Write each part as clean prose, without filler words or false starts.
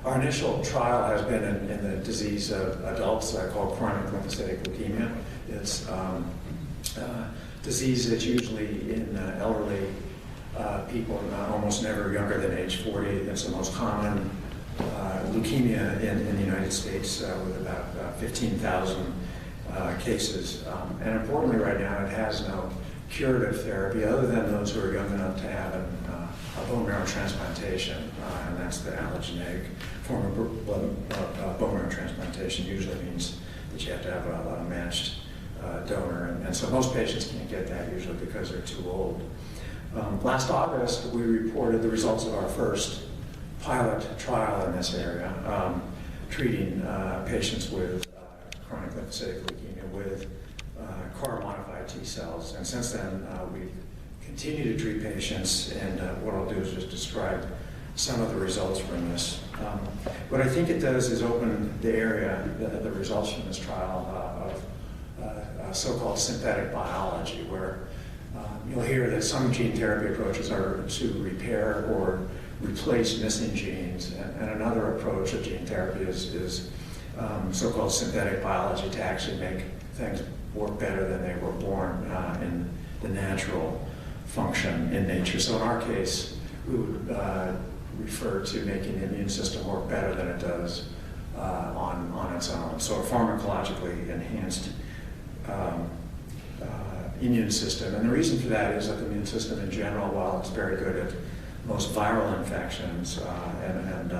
Our initial trial has been in the disease of adults called chronic lymphocytic leukemia. It's disease that's usually in elderly people, almost never younger than age 40. It's the most common leukemia in the United States with about 15,000 cases. And importantly right now, it has no curative therapy other than those who are young enough to have a bone marrow transplantation, and that's the allogeneic form of bone marrow transplantation. Usually means that you have to have a matched donor, and so most patients can't get that usually because they're too old. Last August, we reported the results of our first pilot trial in this area, treating patients with chronic lymphocytic leukemia with CAR-modified T cells. And since then, we've continued to treat patients, and what I'll do is just describe some of the results from this. What I think it does is open the area, the results from this trial, of so-called synthetic biology, where you'll hear that some gene therapy approaches are to repair or replace missing genes, and another approach of gene therapy is so-called synthetic biology to actually make things work better than they were born in the natural function in nature. So in our case, we would refer to making the immune system work better than it does on its own. So a pharmacologically enhanced immune system. And the reason for that is that the immune system in general, while it's very good at most viral infections, and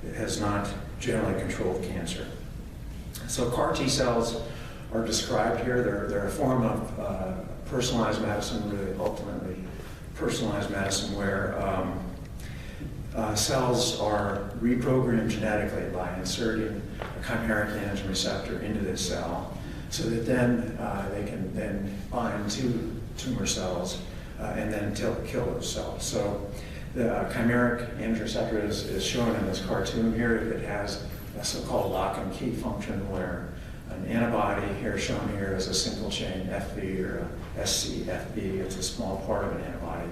it has not generally controlled cancer. So CAR T cells are described here. They're a form of personalized medicine, really ultimately personalized medicine, where cells are reprogrammed genetically by inserting a chimeric antigen receptor into this cell, so that then they can then bind to tumor cells and then kill those cells. So the chimeric antigen receptor is shown in this cartoon here. It has a so-called lock and key function where an antibody, here shown here as a single chain FV or a SCFB, it's a small part of an antibody,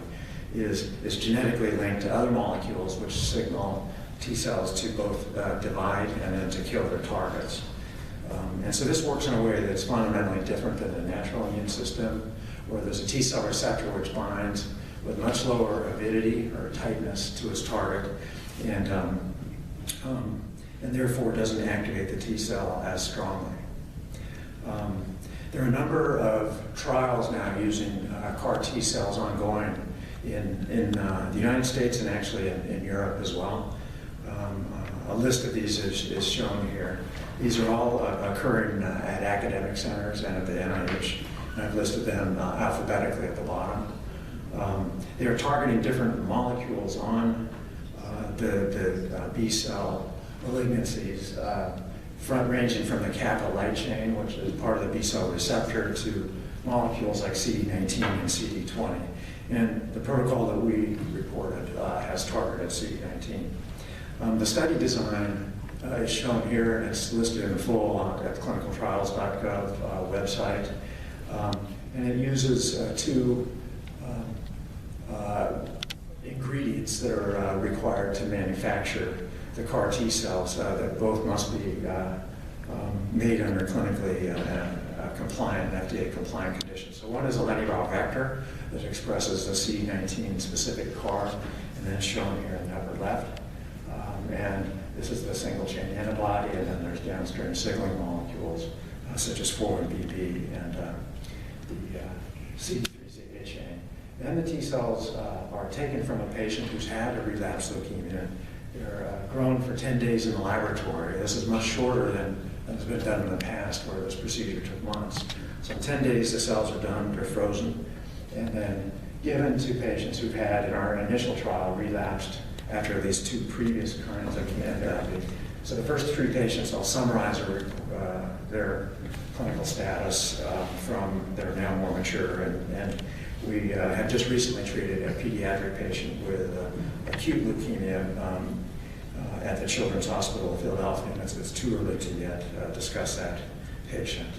is genetically linked to other molecules which signal T cells to both divide and then to kill their targets. And so this works in a way that's fundamentally different than the natural immune system, where there's a T cell receptor which binds with much lower avidity or tightness to its target, and therefore doesn't activate the T cell as strongly. There are a number of trials now using CAR T cells ongoing in the United States and actually in Europe as well. A list of these is shown here. These are all occurring at academic centers and at the NIH, and I've listed them alphabetically at the bottom. They are targeting different molecules on the B cell malignancies, ranging from the kappa light chain, which is part of the B cell receptor, to molecules like CD19 and CD20. And the protocol that we reported has targeted CD19. The study design is shown here, and it's listed in full at the clinicaltrials.gov website. And it uses two ingredients that are required to manufacture the CAR T cells that both must be made under clinically compliant, FDA compliant conditions. So one is a lentiviral vector that expresses the CD19 specific CAR, and then shown here in the upper left. And this is the single chain antibody, and then there's downstream signaling molecules such as 4-1BB and the CD3ZA chain. Then the T cells are taken from a patient who's had a relapsed leukemia. They're grown for 10 days in the laboratory. This is much shorter than has been done in the past, where this procedure took months. So in 10 days, the cells are done, they're frozen, and then given to patients who've had, in our initial trial, relapsed after at least 2 previous kinds of chemotherapy. So the first 3 patients, I'll summarize their clinical status from they're now more mature, and we have just recently treated a pediatric patient with acute leukemia at the Children's Hospital of Philadelphia, and it's too early to yet discuss that patient.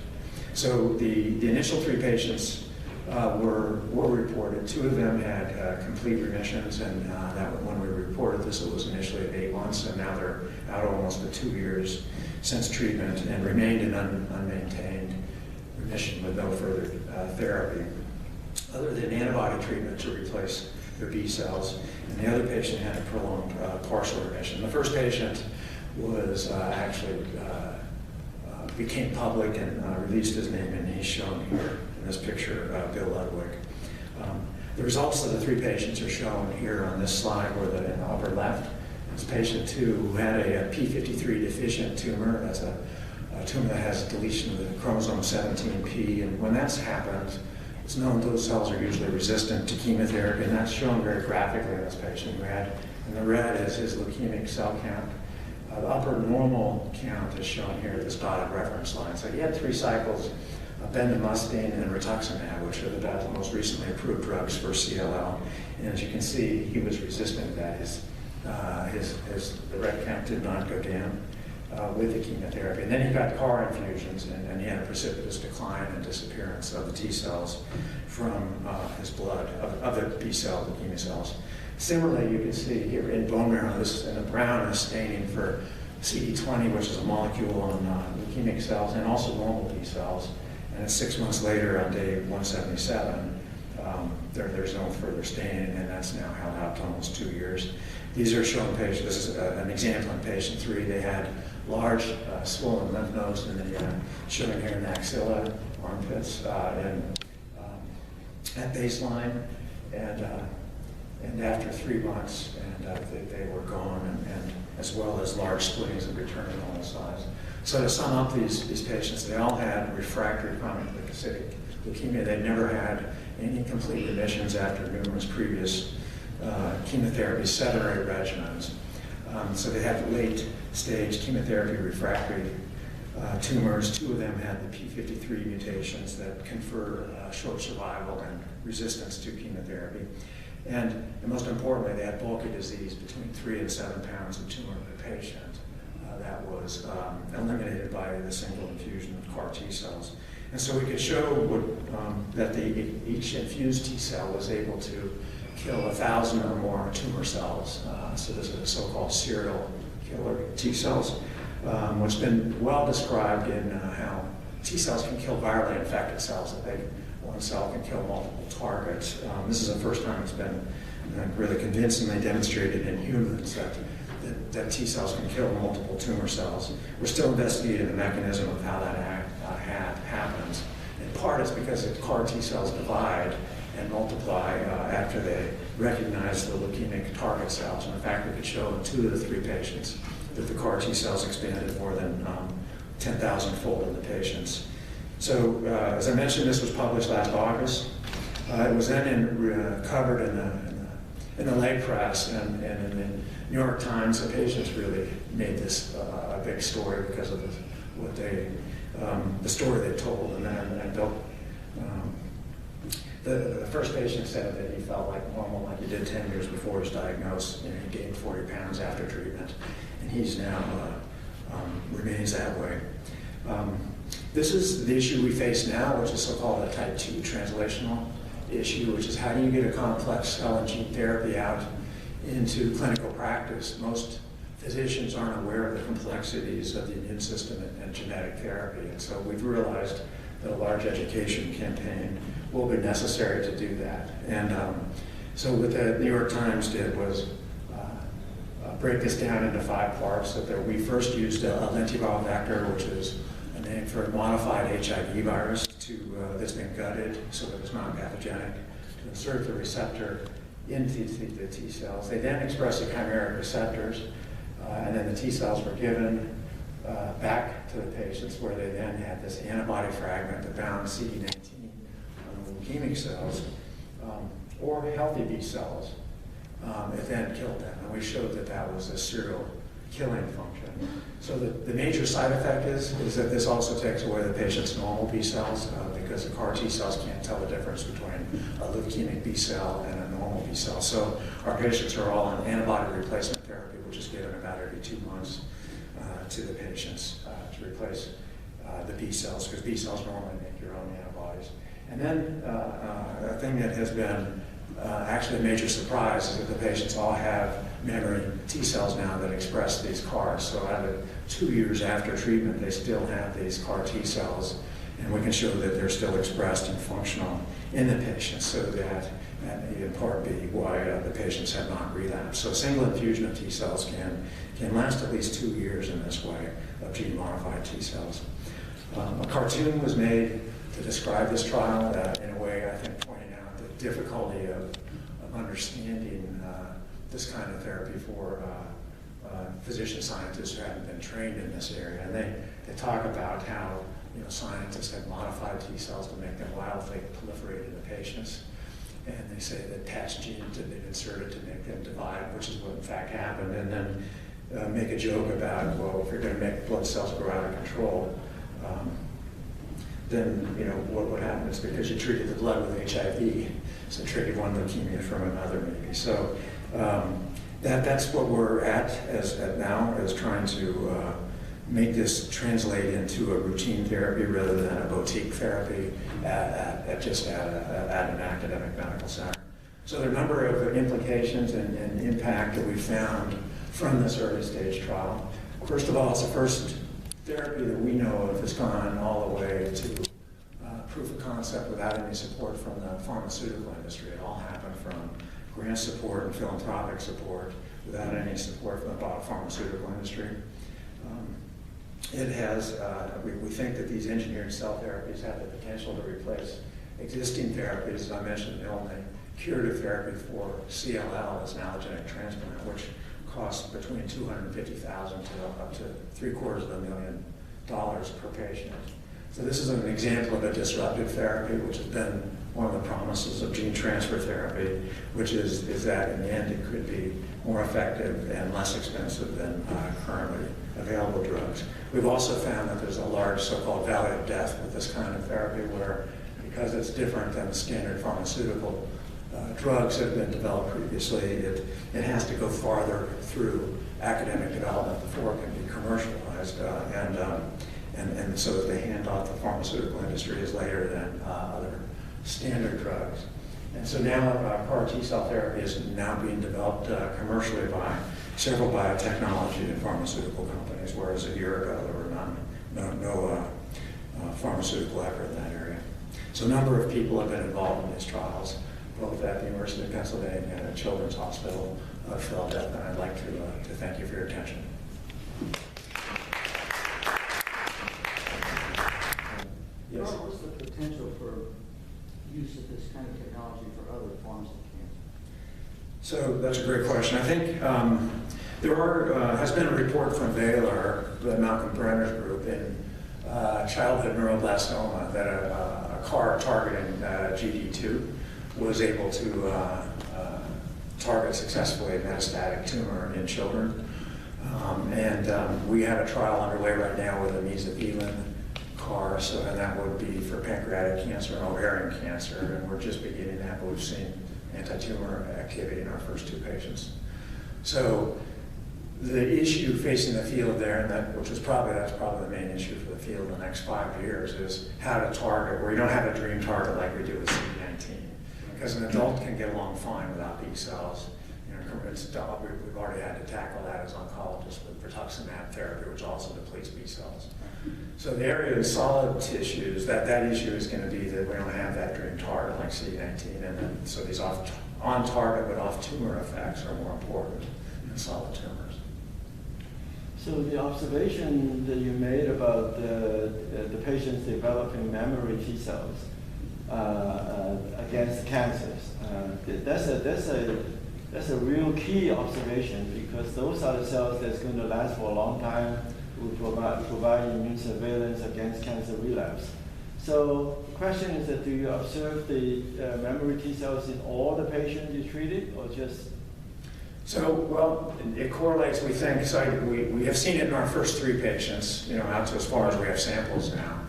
So the initial 3 patients were reported. 2 of them had complete remissions, and that when we reported this, it was initially at 8 months, and now they're out almost at 2 years since treatment and remained in unmaintained remission with no further therapy, other than antibody treatment to replace their B cells. And the other patient had a prolonged partial remission. The first patient was actually became public and released his name, and he's shown here in this picture, Bill Ludwig. The results of the 3 patients are shown here on this slide, where in the upper left is patient 2 who had a p53 deficient tumor. That's a tumor that has deletion of the chromosome 17p, and when that's happened, it's known those cells are usually resistant to chemotherapy, and that's shown very graphically in this patient who had, and the red is his leukemic cell count. The upper normal count is shown here, this dotted reference line. So he had 3 cycles of bendamustine and rituximab, which are the most recently approved drugs for CLL. And as you can see, he was resistant to that. The red count did not go down with the chemotherapy. And then he got CAR infusions, and he had a precipitous decline and disappearance of the T cells from his blood, of the B cell leukemia cells. Similarly, you can see here in bone marrow, this in the brown is staining for CD20, which is a molecule on leukemic cells, and also normal B cells. And 6 months later, on day 177, there's no further staining, and that's now held out to almost 2 years. These are shown patients. This is an example in patient 3. They had large swollen lymph nodes in the showing here in the axilla, armpits, and at baseline, and after 3 months, and they were gone, and as well as large splittings and return to normal size. So to sum up these patients, they all had refractory chronic lymphocytic leukemia. They'd never had any complete remissions after numerous previous chemotherapy, 7 or 8 regimens. So they had late stage chemotherapy refractory tumors. 2 of them had the p53 mutations that confer short survival and resistance to chemotherapy. And most importantly, they had bulky disease, between 3 and 7 pounds of tumor per patient. That was eliminated by the single infusion of CAR T cells. And so we could show that each infused T cell was able to kill 1,000 or more tumor cells. So this is a so-called serial killer T cells, which has been well described in how T cells can kill virally infected cells, that one cell can kill multiple targets. This is the first time it's been really convincingly demonstrated in humans that T cells can kill multiple tumor cells. We're still investigating the mechanism of how that happens. In part, it's because the CAR T cells divide and multiply after they recognize the leukemic target cells. And in fact, we could show in 2 of the 3 patients that the CAR T cells expanded more than 10,000-fold in the patients. So, as I mentioned, this was published last August. It was then covered in the lay press and in the New York Times. The patients really made this a big story because of the story they told. And Bill, the first patient said that he felt like normal, like he did 10 years before his diagnosis. He gained 40 pounds after treatment, and he's now remains that way. This is the issue we face now, which is so-called a type 2 translational issue, which is how do you get a complex cell and gene therapy out into clinical practice? Most physicians aren't aware of the complexities of the immune system and genetic therapy, and so we've realized that a large education campaign will be necessary to do that. And so what the New York Times did was break this down into 5 parts. That we first used a lentiviral vector, which is a name for a modified HIV virus that's been gutted so that it's not pathogenic, to insert the receptor into the T cells. They then express the chimeric receptors, and then the T cells were given back to the patients, where they then had this antibody fragment that bound CD19 on the leukemic cells, or healthy B cells. It then killed them, and we showed that that was a serial killing function. So the major side effect is that this also takes away the patient's normal B cells, because the CAR T cells can't tell the difference between a leukemic B cell and a normal B cell. So our patients are all on antibody replacement therapy, which is given about every 2 months to the patients to replace the B cells, because B cells normally make your own antibodies. And then a thing that has been actually a major surprise is that the patients all have memory T cells now that express these CARs. So out of 2 years after treatment, they still have these CAR T cells, and we can show that they're still expressed and functional in the patients, so that in part be why the patients have not relapsed. So a single infusion of T cells can last at least 2 years in this way, of gene-modified T cells. A cartoon was made to describe this trial in a way, I think, pointing out the difficulty of understanding this kind of therapy for physician scientists who haven't been trained in this area. And they talk about how scientists have modified T cells to make them wildly proliferate in the patients. And they say that patch genes have been inserted to make them divide, which is what in fact happened. And then make a joke about, well, if you're going to make blood cells grow out of control, then what would happen is because you treated the blood with HIV, so treated one leukemia from another maybe. So that's what we're at now, is trying to make this translate into a routine therapy rather than a boutique therapy at an academic medical center. So there are a number of implications and impact that we found from this early stage trial. First of all, it's the first therapy that we know of that's gone all the way to proof of concept without any support from the pharmaceutical industry. It all happened from grant support and philanthropic support without any support from the pharmaceutical industry. It has, we think that these engineered cell therapies have the potential to replace existing therapies. As I mentioned, the only curative therapy for CLL is an allogeneic transplant, which costs between $250,000 to up to $750,000 per patient. So this is an example of a disruptive therapy, which has been one of the promises of gene transfer therapy, which is that in the end it could be more effective and less expensive than currently available drugs. We've also found that there's a large so-called valley of death with this kind of therapy, where because it's different than the standard pharmaceutical drugs that have been developed previously, it has to go farther through academic development before it can be commercialized, and so that the handoff to the pharmaceutical industry is later than other standard drugs. And so now CAR T-cell therapy is now being developed commercially by several biotechnology and pharmaceutical companies, whereas a year ago there were no pharmaceutical effort in that area. So a number of people have been involved in these trials, both at the University of Pennsylvania and at Children's Hospital of Philadelphia, and I'd like to thank you for your attention. Yes. What's the potential for use of this kind of technology for other forms of cancer? So that's a great question. I think there has been a report from Baylor, the Malcolm Brenner's group, in childhood neuroblastoma that a CAR targeting GD2 was able to target successfully a metastatic tumor in children. We have a trial underway right now with a mesothelin CAR, and that would be for pancreatic cancer and ovarian cancer, and we're just beginning that, but we've seen anti-tumor activity in our first 2 patients. So the issue facing the field there, and that's probably the main issue for the field in the next 5 years, is how to target where you don't have a dream target like we do with CD19. Because an adult can get along fine without B cells. We've already had to tackle that as oncologists with rituximab therapy, which also depletes B cells. So the area of solid tissues, that issue is going to be that we don't have that dream target like CD19, and then so these on-target but off-tumor effects are more important in solid tumors. So the observation that you made about the patients developing memory T cells against cancers, that's a real key observation, because those are the cells that's going to last for a long time, will provide immune surveillance against cancer relapse. So the question is that, do you observe the memory T cells in all the patients you treated, or just? So, well, it correlates, we think. So we have seen it in our first 3 patients, out to as far as we have samples now.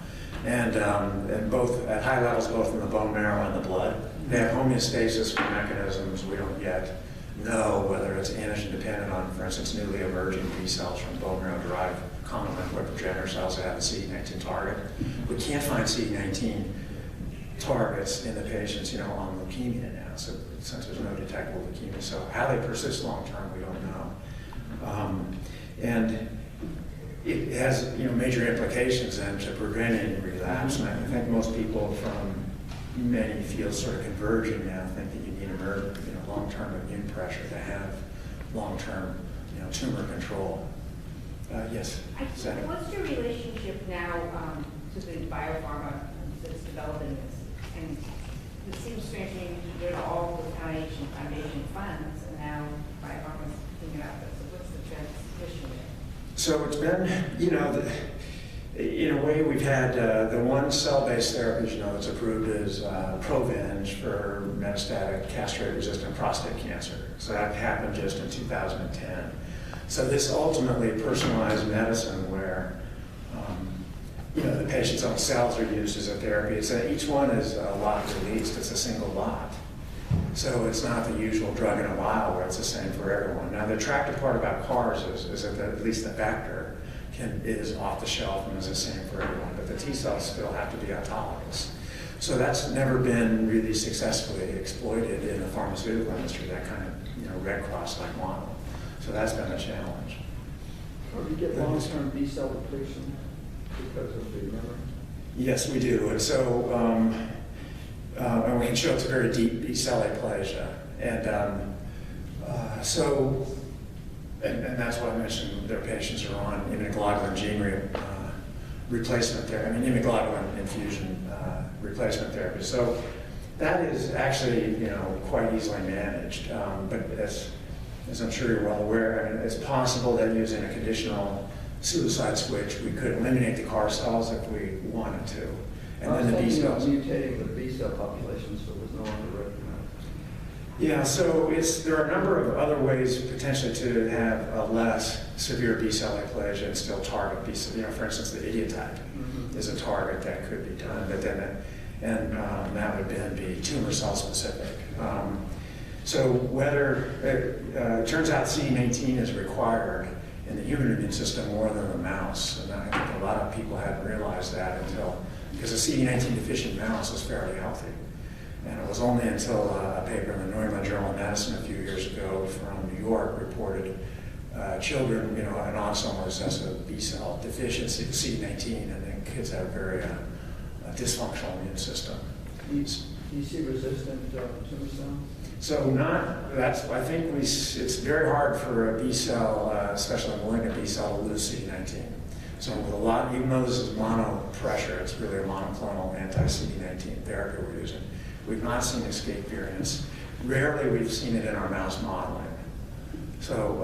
And both at high levels, both in the bone marrow and the blood. They have homeostasis for mechanisms we don't yet know, whether it's antigen dependent on, for instance, newly emerging B cells from bone marrow derived common lymphoid progenitor cells that have a CD19 target. We can't find CD19 targets in the patients, on leukemia now. So since there's no detectable leukemia, so how they persist long term, we don't know. And it has, major implications then to preventing relapse. And I think most people from many fields sort of converging now think that you need long-term immune pressure to have long-term, tumor control. Yes, Senator. What's your relationship now to the biopharma that's developing this? And it seems strange to me to get all the foundation funds, and now biopharma's picking it up. So what's the transition there? So it's been, in a way, we've had the one cell-based therapy, that's approved is Provenge for metastatic castrate-resistant prostate cancer. So that happened just in 2010. So this ultimately personalized medicine where, the patient's own cells are used as a therapy. Each one is a lot released. It's a single lot. So it's not the usual drug in a vial where it's the same for everyone. Now the attractive part about CARs is that at least the vector is off the shelf and is the same for everyone, but the T cells still have to be autologous. So that's never been really successfully exploited in the pharmaceutical industry, that kind of Red Cross-like model. So that's been a challenge. Or do you get long-term B-cell depletion because of the memory? Yes, we do. And so, and we can show it's a very deep B-cell aplasia. And and that's why I mentioned their patients are on immunoglobulin gene replacement therapy, immunoglobulin infusion replacement therapy. So that is actually, quite easily managed. But as I'm sure you're well aware, it's possible that using a conditional suicide switch, we could eliminate the CAR cells if we wanted to. And then the B cells. Mutating the B-cell population so it was no longer recognized. Yeah, so there are a number of other ways potentially to have a less severe B-cell aplasia and still target B-cell. For instance, the idiotype is a target that could be done, but then that would then be tumor cell specific. So whether it turns out CD19 is required in the human immune system more than the mouse, and I think a lot of people hadn't realized that because a CD19 deficient mouse is fairly healthy. And it was only until a paper in the New England Journal of Medicine a few years ago from New York reported children, an autosomal recessive B-cell deficiency of CD19, and then kids have a very dysfunctional immune system. Do you see resistant tumor cells? So I think it's very hard for a B-cell, especially a malignant B-cell, to lose CD19. So with even though this is monopressure, it's really a monoclonal anti-CD19 therapy we're using. We've not seen escape variants. Rarely we've seen it in our mouse modeling. So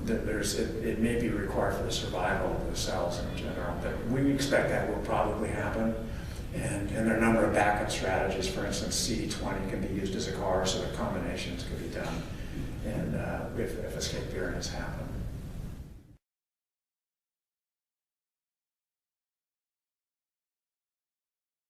it may be required for the survival of the cells in general, but we expect that will probably happen. And there are a number of backup strategies. For instance, CD20 can be used as a CAR, so the combinations could be done, and if escape variants happen.